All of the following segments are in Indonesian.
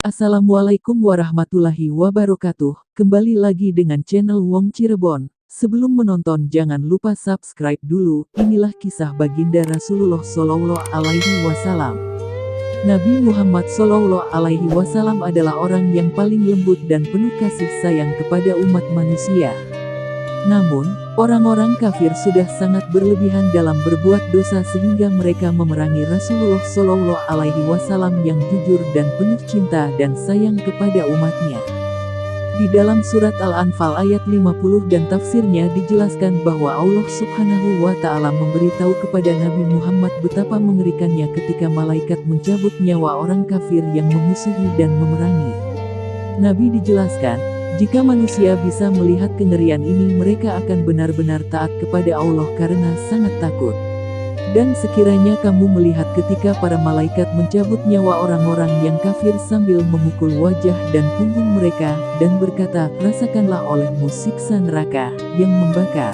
Assalamualaikum warahmatullahi wabarakatuh. Kembali lagi dengan channel Wong Cirebon. Sebelum menonton jangan lupa subscribe dulu. Inilah kisah baginda Rasulullah Shallallahu Alaihi Wasallam. Nabi Muhammad Shallallahu Alaihi Wasallam adalah orang yang paling lembut dan penuh kasih sayang kepada umat manusia. Namun, orang-orang kafir sudah sangat berlebihan dalam berbuat dosa sehingga mereka memerangi Rasulullah Shallallahu Alaihi Wasallam yang jujur dan penuh cinta dan sayang kepada umatnya. Di dalam surat Al-Anfal ayat 50 dan tafsirnya dijelaskan bahwa Allah Subhanahu wa Ta'ala memberitahu kepada Nabi Muhammad betapa mengerikannya ketika malaikat mencabut nyawa orang kafir yang memusuhi dan memerangi. Nabi dijelaskan, jika manusia bisa melihat kengerian ini mereka akan benar-benar taat kepada Allah karena sangat takut. Dan sekiranya kamu melihat ketika para malaikat mencabut nyawa orang-orang yang kafir sambil memukul wajah dan punggung mereka, dan berkata, rasakanlah olehmu siksa neraka yang membakar.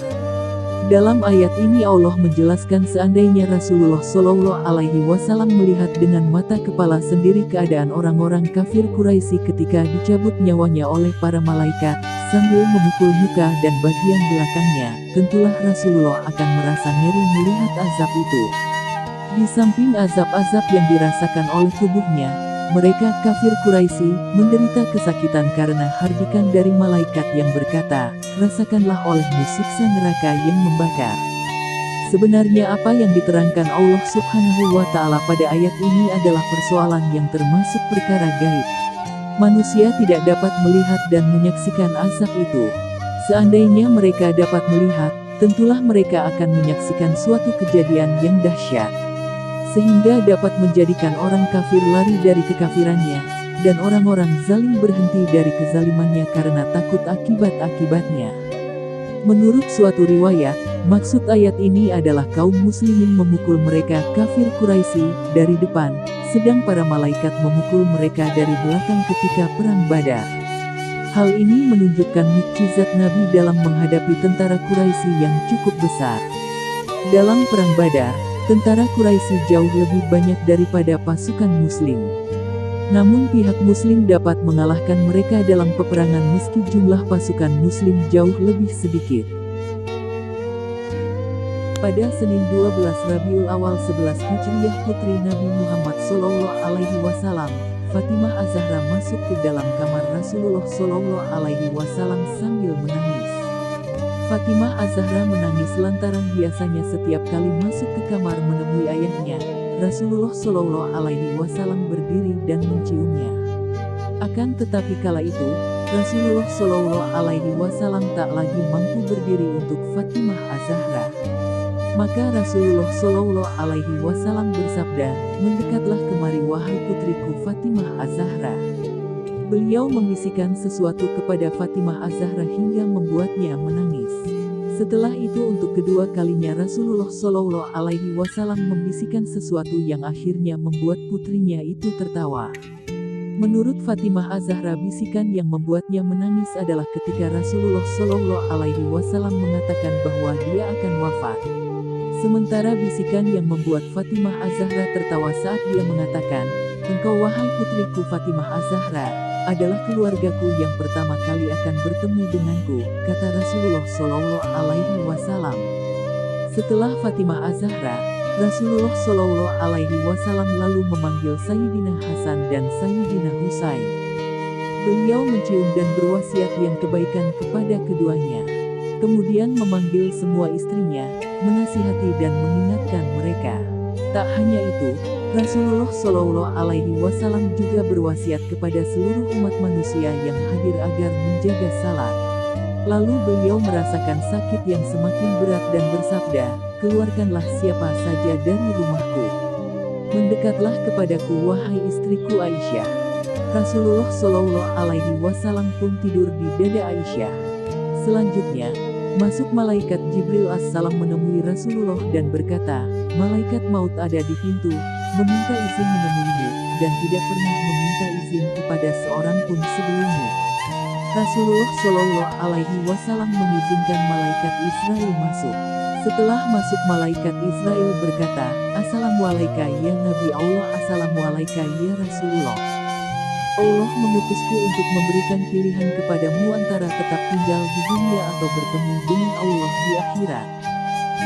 Dalam ayat ini Allah menjelaskan seandainya Rasulullah Shallallahu Alaihi Wasallam melihat dengan mata kepala sendiri keadaan orang-orang kafir Quraisy ketika dicabut nyawanya oleh para malaikat, sambil memukul muka dan bagian belakangnya, tentulah Rasulullah akan merasa ngeri melihat azab itu. Di samping azab-azab yang dirasakan oleh tubuhnya, mereka kafir Quraisy menderita kesakitan karena hardikan dari malaikat yang berkata, rasakanlah olehmu siksa neraka yang membakar. Sebenarnya apa yang diterangkan Allah Subhanahu wa Ta'ala pada ayat ini adalah persoalan yang termasuk perkara gaib. Manusia tidak dapat melihat dan menyaksikan azab itu. Seandainya mereka dapat melihat, tentulah mereka akan menyaksikan suatu kejadian yang dahsyat, sehingga dapat menjadikan orang kafir lari dari kekafirannya, dan orang-orang zalim berhenti dari kezalimannya karena takut akibat-akibatnya. Menurut suatu riwayat, maksud ayat ini adalah kaum muslimin memukul mereka kafir Quraisy dari depan, sedang para malaikat memukul mereka dari belakang ketika perang Badar. Hal ini menunjukkan mukjizat Nabi dalam menghadapi tentara Quraisy yang cukup besar. Dalam perang Badar, tentara Quraisy jauh lebih banyak daripada pasukan Muslim. Namun pihak Muslim dapat mengalahkan mereka dalam peperangan meski jumlah pasukan Muslim jauh lebih sedikit. Pada Senin 12 Rabiul Awal 11 Hijriah putri Nabi Muhammad Shallallahu Alaihi Wasallam, Fatimah Az-Zahra masuk ke dalam kamar Rasulullah Shallallahu Alaihi Wasallam sambil menangis. Fatimah Az-Zahra menangis lantaran biasanya setiap kali masuk ke kamar menemui ayahnya, Rasulullah Shallallahu Alaihi Wasallam berdiri dan menciumnya. Akan tetapi kala itu, Rasulullah Shallallahu Alaihi Wasallam tak lagi mampu berdiri untuk Fatimah Az-Zahra. Maka Rasulullah Shallallahu Alaihi Wasallam bersabda, mendekatlah kemari wahai putriku Fatimah Az-Zahra. Beliau membisikkan sesuatu kepada Fatimah Az-Zahra hingga membuatnya menangis. Setelah itu untuk kedua kalinya Rasulullah Shallallahu Alaihi Wasallam membisikkan sesuatu yang akhirnya membuat putrinya itu tertawa. Menurut Fatimah Az-Zahra bisikan yang membuatnya menangis adalah ketika Rasulullah Shallallahu Alaihi Wasallam mengatakan bahwa dia akan wafat. Sementara bisikan yang membuat Fatimah Az-Zahra tertawa saat dia mengatakan, engkau wahai putriku Fatimah Az-Zahra, adalah keluargaku yang pertama kali akan bertemu denganku, kata Rasulullah Shallallahu Alaihi Wasallam. Setelah Fatimah Az-Zahra, Rasulullah Shallallahu Alaihi Wasallam lalu memanggil Sayyidina Hasan dan Sayyidina Husain. Beliau mencium dan berwasiat yang kebaikan kepada keduanya. Kemudian memanggil semua istrinya, menasihati dan mengingatkan mereka. Tak hanya itu, Rasulullah Shallallahu Alaihi Wasallam juga berwasiat kepada seluruh umat manusia yang hadir agar menjaga salat. Lalu beliau merasakan sakit yang semakin berat dan bersabda, keluarkanlah siapa saja dari rumahku. Mendekatlah kepadaku wahai istriku Aisyah. Rasulullah Shallallahu Alaihi Wasallam pun tidur di dada Aisyah. Selanjutnya, masuk malaikat Jibril as-salam menemui Rasulullah dan berkata, malaikat maut ada di pintu, meminta izin menemuimu, dan tidak pernah meminta izin kepada seorang pun sebelummu. Rasulullah Shallallahu Alaihi Wasallam mengizinkan malaikat Israel masuk. Setelah masuk malaikat Israel berkata, Assalamualaikum ya Nabi Allah, Assalamualaikum ya Rasulullah. Allah mengutusku untuk memberikan pilihan kepadamu antara tetap tinggal di dunia atau bertemu dengan Allah di akhirat.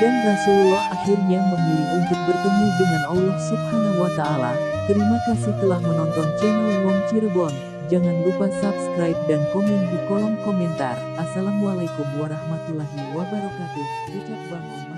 Dan Rasulullah akhirnya memilih untuk bertemu dengan Allah Subhanahu wa Ta'ala. Terima kasih telah menonton channel Wong Cirebon. Jangan lupa subscribe dan komen di kolom komentar. Assalamualaikum warahmatullahi wabarakatuh. Ucap Bang Om.